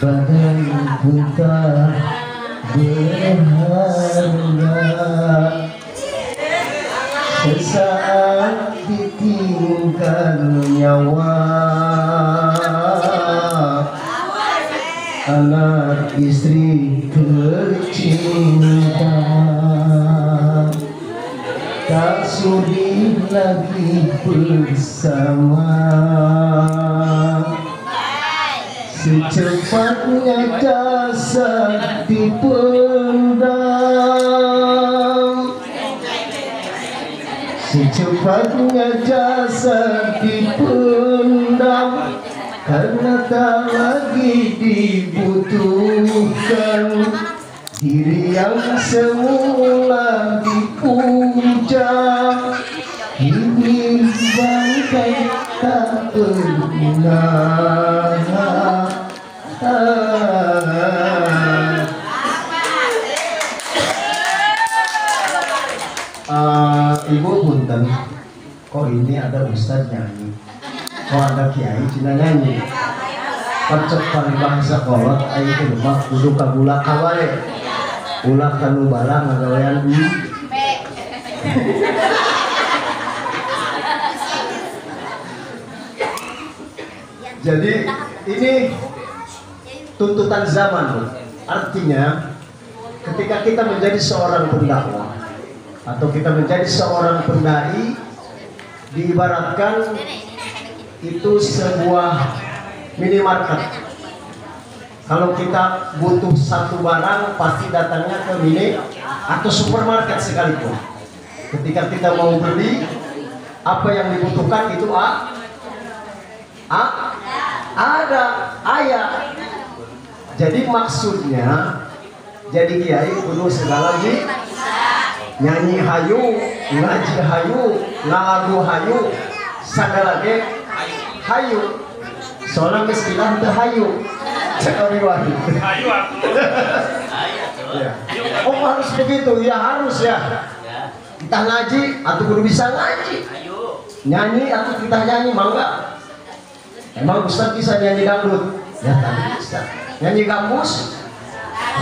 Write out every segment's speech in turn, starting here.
badan kita berharga, sesaat ditinggal nyawa, anak istri tercinta tak sudi lagi bersama. Secepatnya jasad dipendam, secepatnya jasad dipendam, karena tak lagi dibutuhkan. Diri yang semula dipuja kini bangkai tak berguna. Ibu punten, kok ini ada ustadz nyanyi, kok ada kiai cina nyanyi. Percek paling bangsa kolot ayo ke rumah kudu kabula kawae ulah kanu bala ngagawean Jadi ini tuntutan zaman. Artinya ketika kita menjadi seorang pendakwah atau kita menjadi seorang pendai, diibaratkan itu sebuah minimarket. Kalau kita butuh satu barang pasti datangnya ke mini atau supermarket sekalipun. Ketika kita mau beli apa yang dibutuhkan itu ada ayat. Jadi maksudnya jadi kiai kudu segala nyanyi hayu, ngaji hayu, ngalagu hayu, segala hayu. Soalnya istilah teu hayu. Cekali wahid. Hayu aku. Ya. Oh harus begitu, ya harus ya. Kita ngaji atau kudu bisa ngaji. Nyanyi atau kita nyanyi mangga. Emang Ustaz bisa nyanyi dangdut? Ya tak bisa. Nyanyi gambus?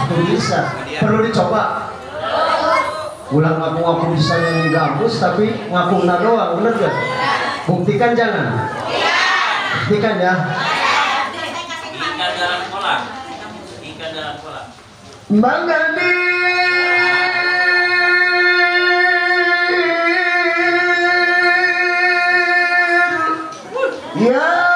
Itu bisa. Perlu dicoba. Ulang ngaku-ngaku bisa nyanyi gambus tapi ngaku doang, bener gak? Buktikan jangan. Buktikan ya. Ikan dalam kolam. Ikan dalam kolam. Mangani. Ya.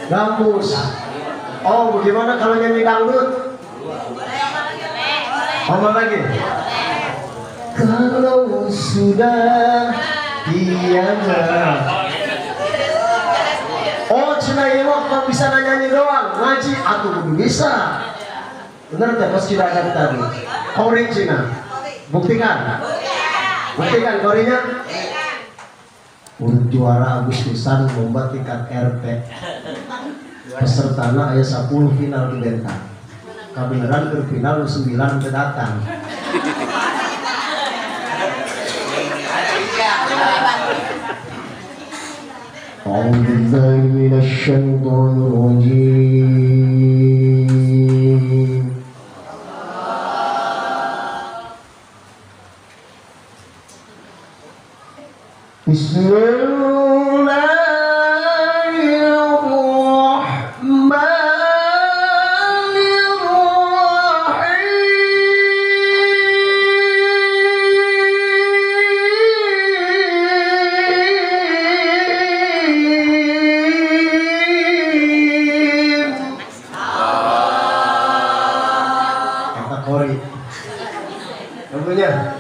Gambus. Oh, bagaimana kalau nyanyi dangdut? Ngomong lagi. Kalau sudah tiada. Oh, cina ini waktu bisa nyanyi doang, ngaji aku belum bisa. Benar tak? Pas kita akan tadi. Kori cina. Buktikan. Buktikan korinya. Urut juara Agustusan lomba tingkat RP. Pesertana aya 10 final di Bentang. Kabeneran ke final 9 ke datang. A'udzu billahi minasy syaithanir rajim. Bismillahirrahmanirrahim. judulnya?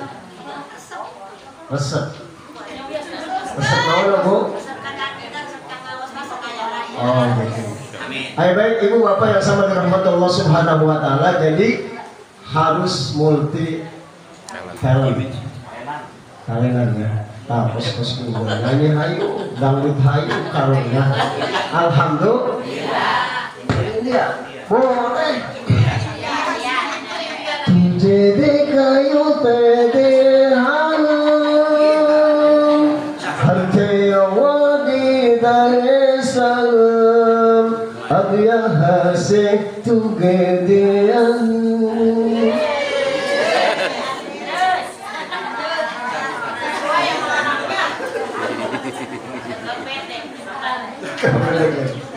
Resep. Resep mau lo Bu? Oh gitu. Ayo baik ibu bapak yang sama dirahmati Allah Subhanahu Wa Taala, jadi harus multi talent. Talenannya. Nah, pos-pos ibu nyanyi hayu, dangdut hayu, karunya. Alhamdulillah. Iya, boleh. Jadi kayu tede hayu, hartaya wadi dari salam, abya hasik tu gedean.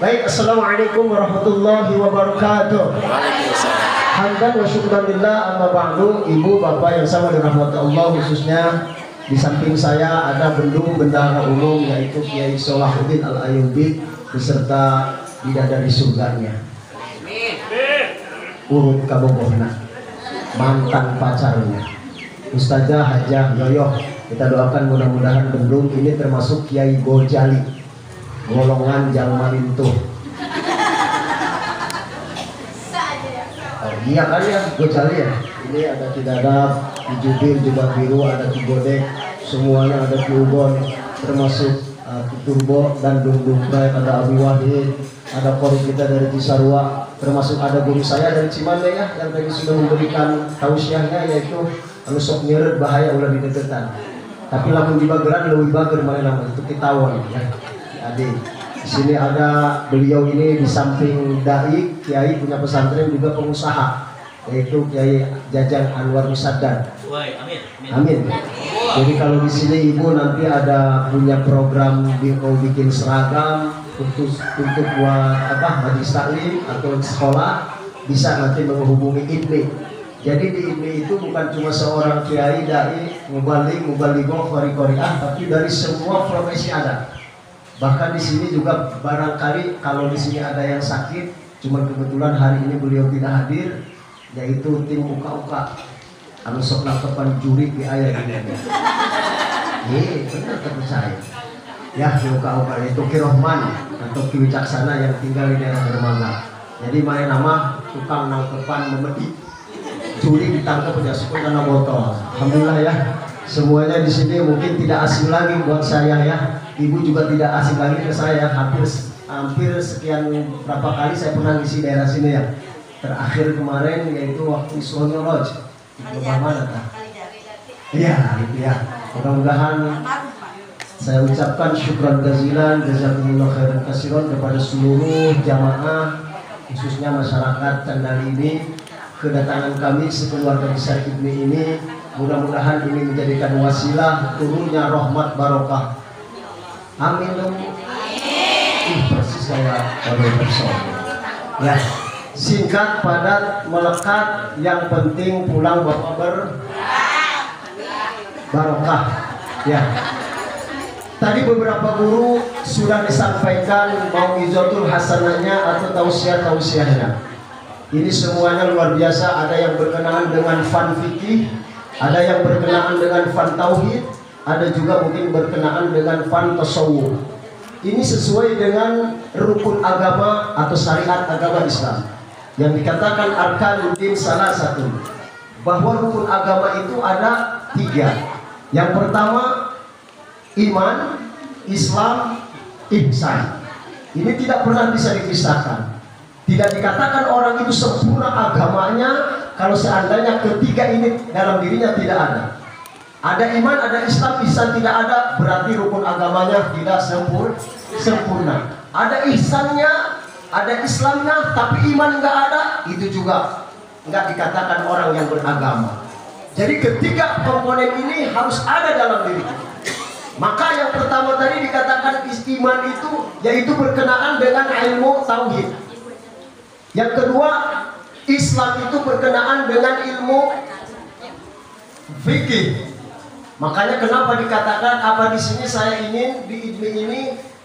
Baik, assalamualaikum warahmatullahi wabarakatuh. Hamdan wa syukran lillah, amma ba'du. Ibu bapak yang sama dirahmati Allah, khususnya di samping saya ada bendung bendahara umum yaitu Kiai Salahuddin Al-Ayyubi beserta bidadari surganya urut kabogohna mantan pacarnya Ustazah Hajah Yoyoh. Kita doakan mudah-mudahan bendung ini termasuk Kiai Gojali golongan Jalma Lintuh. Oh iya kan ya, Gojali ya. Ini ada Kidadab, Kijubir, Jubah Biru, ada Kigodek, semuanya ada Kiubon, termasuk Turbo dan Dung Prai, ada Abi Wahid, ada korup kita dari Cisarua, termasuk ada guru saya dari Cimande ya, yang tadi sudah memberikan tausiahnya, yaitu anu sok nyeret bahaya ulah dideketan. Tapi lamun dibageran lebih bager mana nama itu kitawon ya. Adik. Di sini ada beliau ini di samping dai, kiai punya pesantren juga pengusaha, yaitu Kiai Jajang Anwar Musaddad. Amin. Jadi kalau di sini ibu nanti ada punya program mau bikin seragam untuk buat apa majelis taklim atau sekolah, bisa nanti menghubungi IDMI. Jadi di IDMI itu bukan cuma seorang kiai, dai, mubalighah, qari-qariah, tapi dari semua profesi ada. Bahkan di sini juga barangkali kalau di sini ada yang sakit, cuma kebetulan hari ini beliau tidak hadir, yaitu tim uka-uka. Anu sok nangkepan juri di ayah ini. Iya, benar terpercaya. Ya, tim uka-uka itu Ki Rohman atau Ki Wicaksana yang tinggal di daerah Dermaga. Jadi main nama tukang nangkepan memedi. Juri ditangkap punya sepuluh karena botol. Alhamdulillah ya. Semuanya di sini mungkin tidak asing lagi buat saya ya. Ibu juga tidak asing lagi ke saya. Hampir sekian berapa kali saya pernah ngisi daerah sini ya. Terakhir kemarin yaitu waktu Sonyo Lodge. Di mana tak? Iya, itu ya. Mudah-mudahan saya ucapkan syukran jazilan, jazakumullah khairan katsiran kepada seluruh jamaah, khususnya masyarakat Kendari ini. Kedatangan kami sekeluarga besar IDMI ini, mudah-mudahan ini menjadikan wasilah turunnya rahmat barokah. Amin dong. Persis saya oleh person. Ya, singkat, padat, melekat. Yang penting pulang bapak barokah. Ya. Tadi beberapa guru sudah disampaikan mau izotul hasanahnya atau tausiahnya. Ini semuanya luar biasa. Ada yang berkenaan dengan fan fikih, ada yang berkenaan dengan fan tauhid, ada juga mungkin berkenaan dengan fan tasawuf. Ini sesuai dengan rukun agama atau syariat agama Islam yang dikatakan arkanuddin salah satu, bahwa rukun agama itu ada 3. Yang pertama iman, Islam, ihsan. Ini tidak pernah bisa dipisahkan. Tidak dikatakan orang itu sempurna agamanya kalau seandainya ketiga ini dalam dirinya tidak ada. Ada iman, ada Islam, ihsan tidak ada, berarti rukun agamanya tidak sempurna. Ada ihsannya, ada Islamnya, tapi iman nggak ada, itu juga nggak dikatakan orang yang beragama. Jadi ketiga komponen ini harus ada dalam diri kita. Maka yang pertama tadi dikatakan iman itu yaitu berkenaan dengan ilmu tauhid. Yang kedua, Islam itu berkenaan dengan ilmu fikih. Makanya kenapa dikatakan apa di sini saya ingin di IDMI ini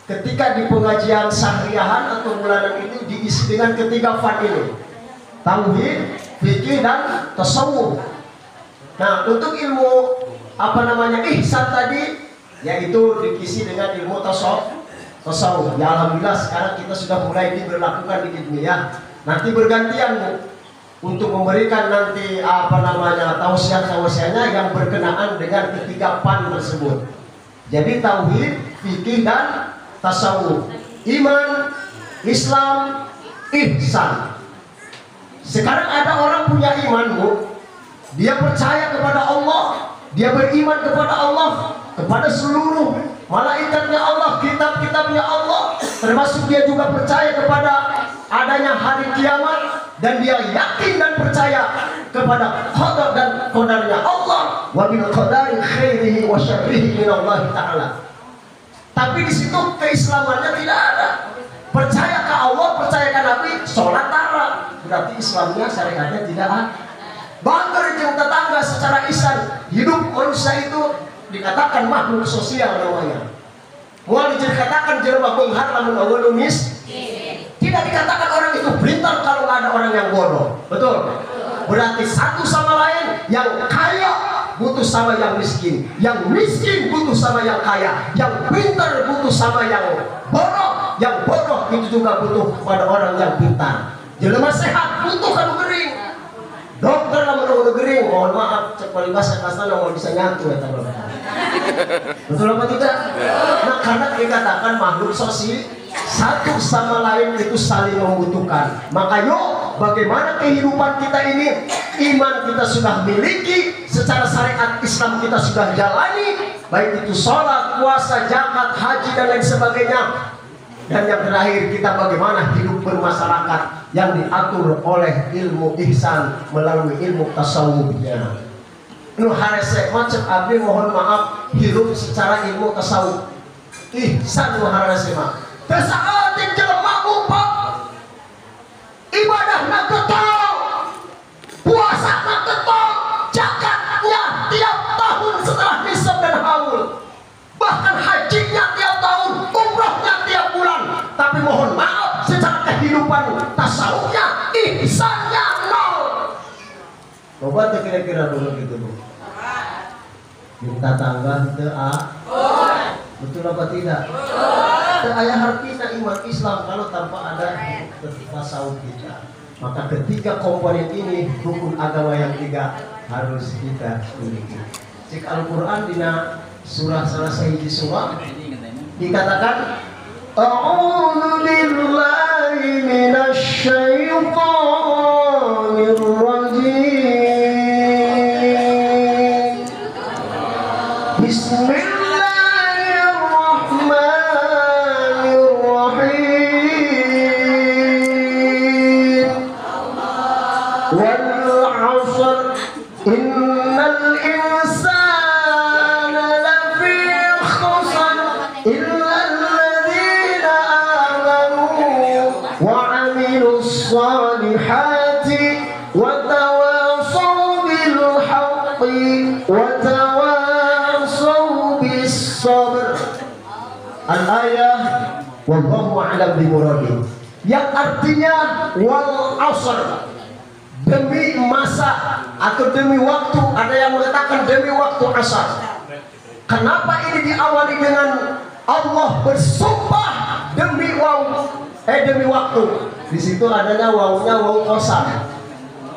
ketika di pengajian syahriahan atau bulanan itu diisi dengan ketiga fan ini. Tauhid, fikih dan tasawuf. Nah, untuk ilmu ihsan tadi, yaitu dikisi dengan ilmu tasawuf. Ya alhamdulillah sekarang kita sudah mulai diberlakukan di ilmiah. Nanti bergantian Bu, untuk memberikan nanti tausiah-tausiahnya yang berkenaan dengan ketiga pan tersebut. Jadi tauhid, fikih dan tasawuf, iman, Islam, ihsan. Sekarang ada orang punya iman Bu, dia percaya kepada Allah, dia beriman kepada Allah, kepada seluruh malaikatnya Allah, kitab-kitabnya Allah, termasuk dia juga percaya kepada adanya hari kiamat, dan dia yakin dan percaya kepada qadar dan qadarnya Allah, wa bil qadari khairihi wa syarrihi min Allah taala. Tapi di situ keislamannya tidak ada. Percaya ke Allah, percaya ke Nabi, sholat tara, berarti Islamnya, syariatnya tidak ada. Bangga jeung tetangga secara ihsan. Hidup manusia itu dikatakan makhluk sosial namanya. Mual dikatakan jelema beunghar lamun eueuh tidak dikatakan orang itu pintar kalau ada orang yang bodoh. Betul? Berarti satu sama lain, yang kaya butuh sama yang miskin, yang miskin butuh sama yang kaya, yang pintar butuh sama yang bodoh, yang bodoh itu juga butuh pada orang yang pintar. Jelema sehat butuh kanu gering. Dokter lamun nu gering, mohon maaf cek palibasa kasana mau bisa nyatu eta Bapak. Betul apa tidak? Nah, karena dikatakan makhluk sosial, satu sama lain itu saling membutuhkan. Maka yuk, bagaimana kehidupan kita ini, iman kita sudah miliki, secara syariat Islam kita sudah jalani, baik itu sholat, puasa, zakat, haji dan lain sebagainya. Dan yang terakhir, kita bagaimana hidup bermasyarakat yang diatur oleh ilmu ihsan melalui ilmu tasawufnya. Nu harese macam abdi mohon maaf hidup secara ilmu tasawuf. Ihsan nu harese mah. Kesaatin jelema Pak. Ibadahna getol. Puasana getol. Zakatnya tiap tahun setelah nisab dan haul. Bahkan hajinya tiap tahun, umrahnya tiap bulan. Tapi mohon maaf, secara kehidupan tasawufnya, ihsannya nol. Coba kira-kira dulu gitu Bu. Minta tangga itu betul apa tidak? Betul. Ayah artinya iman Islam kalau tanpa ada tasawuf kita. Maka ketiga komponen ini rukun agama yang tiga harus kita miliki. Jika Al-Quran dina surah salah sahiji surah dikatakan a'udzu billahi minasy syaithanir rajim. Bismillahirrahmanirrahim. Wal 'ashr innal insana lafi khusr illa alladhina amanu wa 'amilus salihati wa tawassaw bil haqqi wa tawassaw bis sabr. Al-ayah wallahu a'lam bimuradi, yang artinya wal 'ashr, demi masa atau demi waktu. Ada yang mengatakan demi waktu asar. Kenapa ini diawali dengan Allah bersumpah demi demi waktu? Di situ adanya wawunya wawu qasam.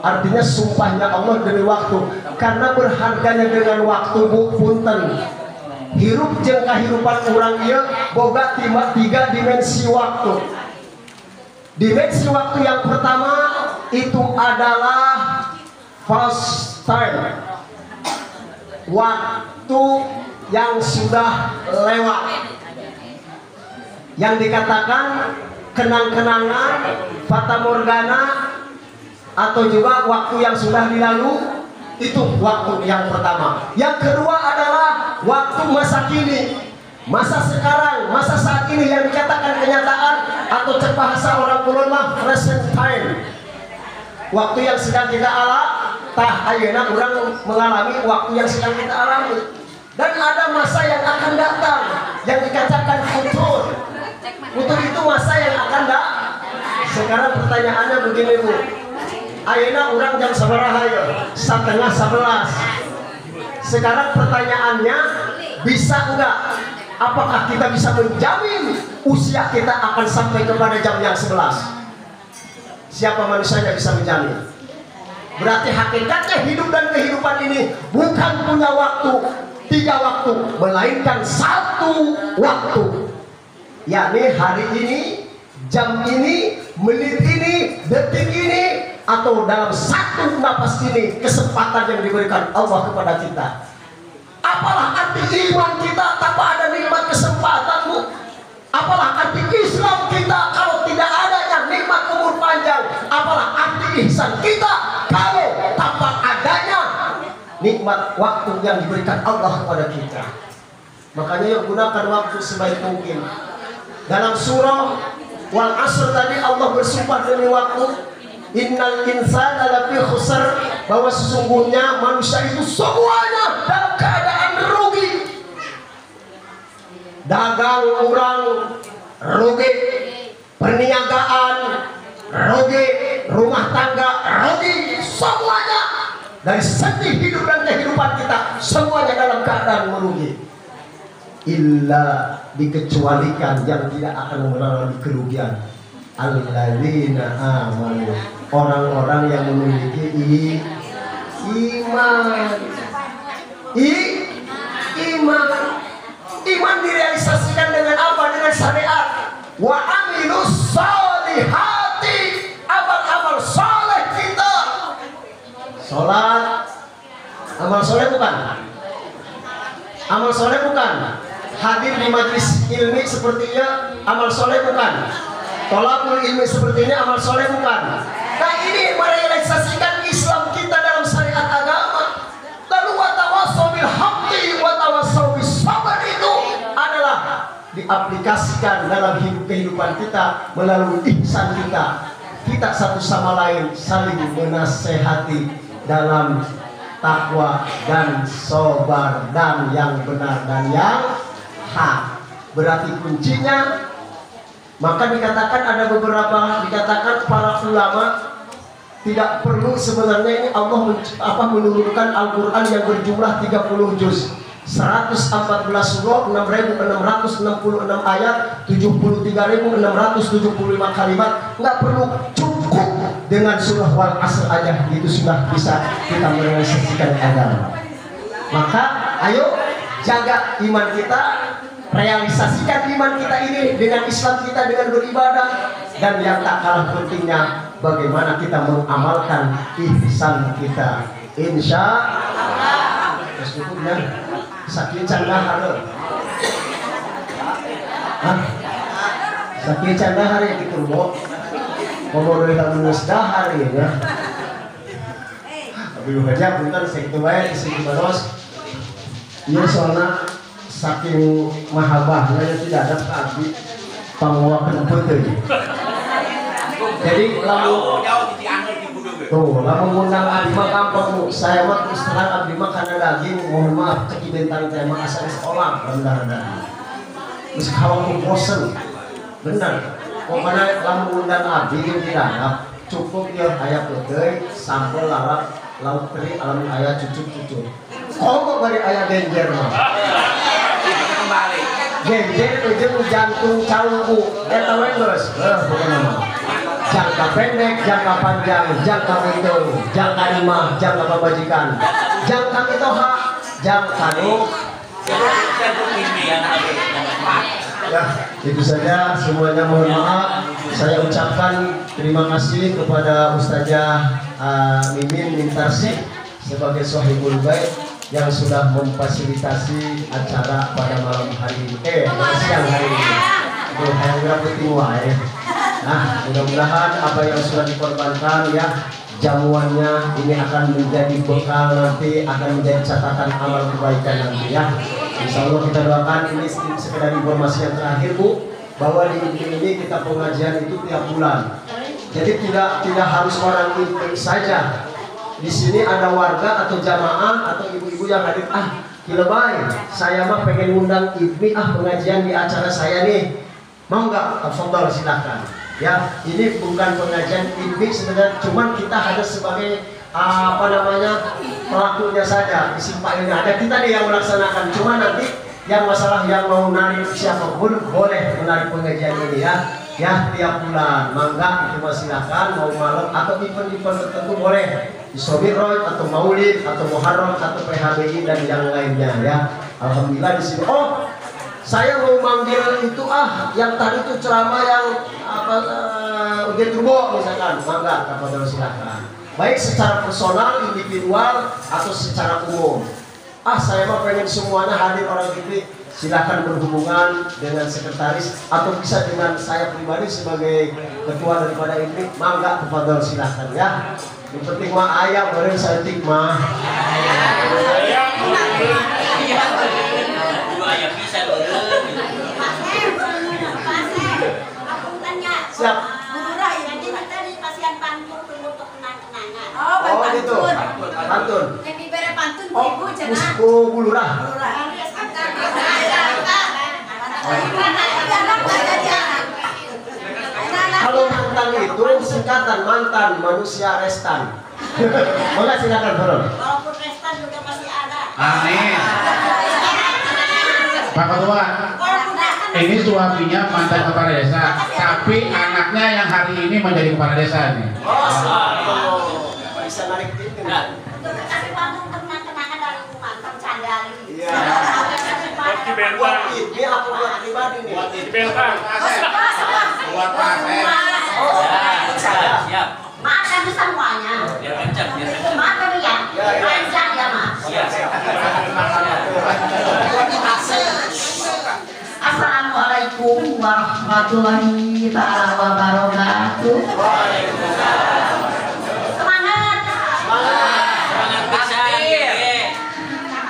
Artinya sumpahnya Allah demi waktu. Karena berharganya dengan waktu Bu punten. Hirup jeung kahirupan urang ieu boga tiga dimensi waktu. Dimensi waktu yang pertama itu adalah past time, waktu yang sudah lewat, yang dikatakan kenang-kenangan, fata morgana, atau juga waktu yang sudah dilalu. Itu waktu yang pertama. Yang kedua adalah waktu masa kini, masa sekarang, masa saat ini yang dikatakan kenyataan, atau cek bahasa orang kulon mah present time. Waktu yang sedang kita alami, ayeuna orang mengalami waktu yang sedang kita alami. Dan ada masa yang akan datang yang dikatakan futur. Futur itu masa yang akan datang. Sekarang pertanyaannya begini Bu. Ayeuna orang jam sabaraha ya? 10:30. Sekarang pertanyaannya, bisa enggak? Apakah kita bisa menjamin usia kita akan sampai kepada jam yang 11? Siapa manusianya bisa menjamin? Berarti hakikatnya hidup dan kehidupan ini bukan punya waktu 3 waktu, melainkan 1 waktu, yakni hari ini, jam ini, menit ini, detik ini, atau dalam 1 napas ini, kesempatan yang diberikan Allah kepada kita. Apalah arti iman kita tanpa ada nikmat kesempatanmu? Apalah arti Islam kita kalau tidak adanya nikmat umur panjang? Apalah arti ihsan kita kalau tanpa adanya nikmat waktu yang diberikan Allah kepada kita? Makanya yuk gunakan waktu sebaik mungkin. Dalam surah Wal Asr tadi Allah bersumpah demi waktu. Innal insana lafi khusr, bahwa sesungguhnya manusia itu semuanya dalam keadaan rugi. Dagang orang rugi, perniagaan rugi, rumah tangga rugi, semuanya dari segi hidup dan kehidupan kita semuanya dalam keadaan merugi. Illa, dikecualikan yang tidak akan mengalami kerugian, alladzina amanu, orang-orang yang memiliki iman. Iman direalisasikan dengan apa? Dengan syariat. Wa amilus solihati, amal-amal soleh kita. Sholat, amal soleh bukan? Amal soleh bukan? Hadir di majlis ilmi sepertinya amal soleh bukan? Tolakul ilmi seperti ini amal soleh bukan? Nah, ini merealisasikan Islam kita dalam syariat agama. Lalu watawassaw bil haqqi watawassaw bis sabr itu adalah diaplikasikan dalam kehidupan kita melalui ihsan kita. Kita satu sama lain saling menasehati dalam takwa dan sabar dan yang benar dan yang hak. Berarti kuncinya, maka dikatakan ada beberapa, dikatakan para ulama tidak perlu sebenarnya ini Allah menurunkan Al-Quran yang berjumlah 30 juz, 114 surah, 6.666 ayat, 73.675 kalimat. Nggak perlu, cukup dengan surah Wal Asr aja, itu sudah bisa kita merealisasikan agama. Maka ayo jaga iman kita, realisasikan iman kita ini dengan Islam kita, dengan beribadah, dan yang tak kalah pentingnya bagaimana kita mengamalkan ihsan kita. Insya Allah. Terus cukupnya sakit candah hari. Sakit candah hari itu mau ngomong dalam musdahar ya. Tapi aja bukan segitu baik segitu baros. Iya soalnya saking mahabahnya tidak ada abdi panguakan putih. Jadi lalu tuh, lalu mengundang abdi mah kampung saya mah terus terang abdi mah karena daging, mohon maaf kekibentang tema asal sekolah rendah-rendah. Terus kalau bosen, benar. Pokoknya lalu mengundang abdi yang tidak ada, cukup dia ayah putih, sampel lalat, lauk teri, alam ayah cucuk-cucuk. Kok dari ayah genjer mah? Genjer ujung jantung calungku, tahu bos? Bukan nama. Jangka pendek, jangka panjang, jangka itu, jangka lima, jangka pembajikan, jangka itu hak, jangka ya, itu saja. Semuanya mohon maaf. Saya ucapkan terima kasih kepada Ustazah Mimin Mintarsi sebagai Sohibul Bait yang sudah memfasilitasi acara pada malam hari ini, siang hari ini. Nah, mudah-mudahan apa yang sudah dikorbankan ya, jamuannya ini akan menjadi bekal nanti, akan menjadi catatan amal kebaikan nanti ya. Insya Allah kita doakan. Ini sekedar informasi yang terakhir Bu, bahwa di ini kita pengajian itu tiap bulan. Jadi tidak harus orang itu saja. Di sini ada warga atau jamaah atau ibu-ibu yang hadir. Kilebay, saya mah pengen ngundang Ibni pengajian di acara saya nih. Mau nggak? Tafadhol silakan. Ya, ini bukan pengajian Ibni sebenarnya, cuman kita ada sebagai apa namanya pelakunya saja disimpang ini ada kita nih yang melaksanakan. Cuma nanti yang masalah yang mau menarik siapapun boleh menarik pengajian ini ya tiap bulan. Mangga itu silahkan mau malam atau event-event tertentu boleh di Sobiroid atau Maulid atau Muharram atau PHBI dan yang lainnya ya. Alhamdulillah di sini. Oh, saya mau manggil itu yang tadi itu ceramah yang apa ujian turbo misalkan. Mangga kepada silahkan. Baik secara personal, individual atau secara umum. Saya mah pengen semuanya hadir orang ini. Silahkan berhubungan dengan sekretaris atau bisa dengan saya pribadi sebagai ketua daripada ini. Mangga kepada silahkan ya. Yang penting mah ayah boleh saya mah. Siap. Oh gitu. Pantun. Oh bulurah. Kalau mantan itu singkatan mantan manusia restan. Boleh silakan Bro. Walaupun restan juga masih ada. Amin. Pak Ketua, ini suaminya mantan kepala desa, tapi anaknya yang hari ini menjadi kepala desa nih. Bisa narik itu. Kasih pantun kenang-kenangan dari mantan Candali. Iya. Buat ini apa buat pribadi nih? Buat bentang. Buat pasir. Siap. Makan semuanya. Makan ya. Lancar ya Mas. Assalamualaikum warahmatullahi wabarakatuh. Semangat.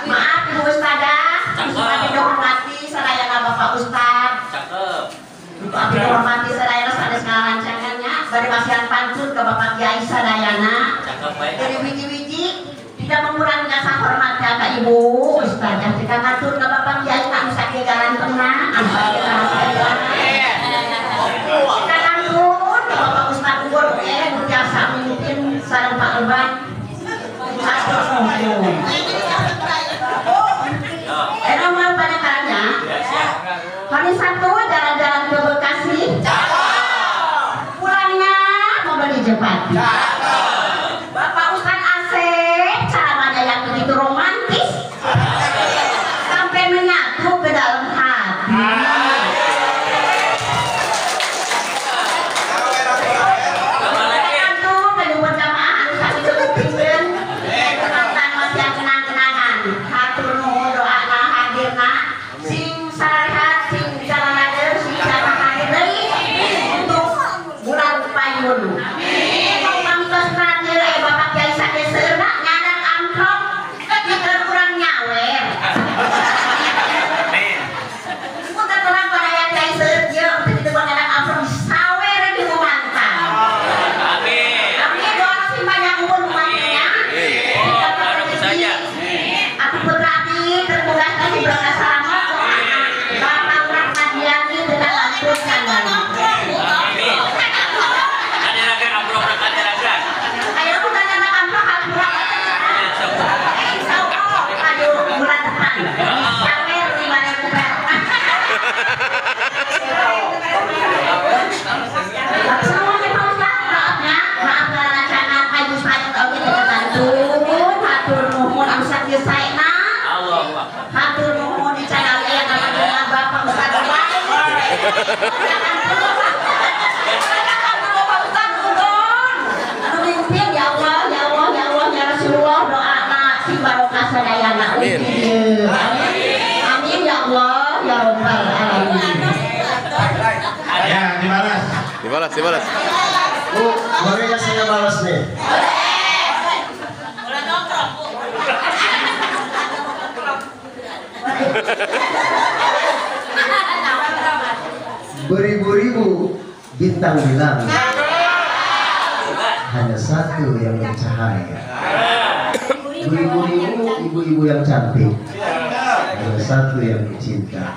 Maaf Ibu Ustazah. Kami dihormati sadayana Bapak Ustaz. Kami dihormati sadayana sadaya segala rancangannya. Bari masihan pantun ke Bapak Kiai sadayana. Dari wiji-wiji tidak mengurangi rasa hormatnya ke Ibu Ustazah. Jika ngatur ke Bapak Kiai tak bisa kegaran tenang. Jika ngatur ke Bapak Ustaz Ugur biasa mungkin sarang Pak Leban. Emang banyak caranya. Hari Sabtu jalan-jalan ke Bekasi. Pulangnya mau beli Jepati. Bapak Ustaz Asep ceramahnya yang begitu romantis sampai menyatu ke dalam hati. Tentu menyumbang jamaah anu sami kepingin kemantan masih yang kenang-kenangan. Hatur nuhun doana hadirna sing sarehat sing jalanade sing jalan hadir untuk bulan payun. Pamtos nadir Bapak Kiai sageuseureuna ngadat amplop pikeun urang nyawer. Punten urang padaya Kiai seueur ieu teu kitu ngadat amplop sawer di mantan. Amin doa sing banyak umur mantannya. Aku putra abdi termudah kasih berkah selamat. Bapak urang Madiani dengan langsung kandang. Ayo kita nyana amplop amplop. Ayo bulan depan. Sawer 5.000 perak. Semuanya Pak Ustaz, maaf rancangan kayu saya tahu kita ketantun. Hatur nuhun anu sakieu saena. Hatur nuhun dicadang aya kana dengan Bapak Ustaz Bapak. Bapak Ustaz Udon. Anu mimpin ya Allah, ya Allah, ya Allah, ya Rasulullah doana si barokah sadayana. Amin. Amin ya Allah, ya Rabbal alamin. Ya, dibalas. Dibalas. Bu, boleh nggak saya balas nih? Beribu-ribu bintang bilang hanya satu yang bercahaya. Beribu-ribu ibu-ibu yang cantik hanya satu yang dicinta.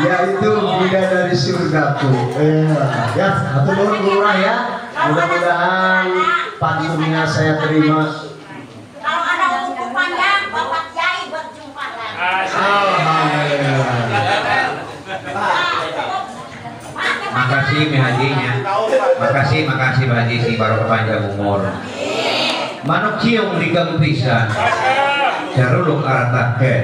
yaitu bidadari surgaku. Ya, satu nuhun lurah ya. Mudah-mudahan pantunnya saya terima. Kalau ada umur panjang, Bapak Kiai berjumpa lagi. Alhamdulillah. Makasih Mi Hajinya. Makasih Pak Haji si barokah panjang umur. Manuk cium ligang pisan. Jaruluk aratakeun.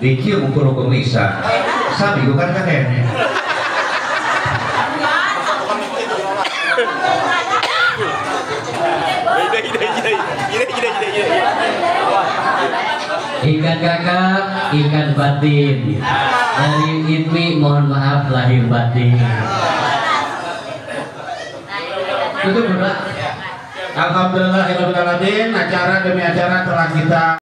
Dicium ukur kumisan. Sami bukan kakeknya. Ikan kakak, ikan batin. Dari Idmi mohon maaf lahir batin. Itu benar. Alhamdulillahirobbilalamin, acara demi acara telah kita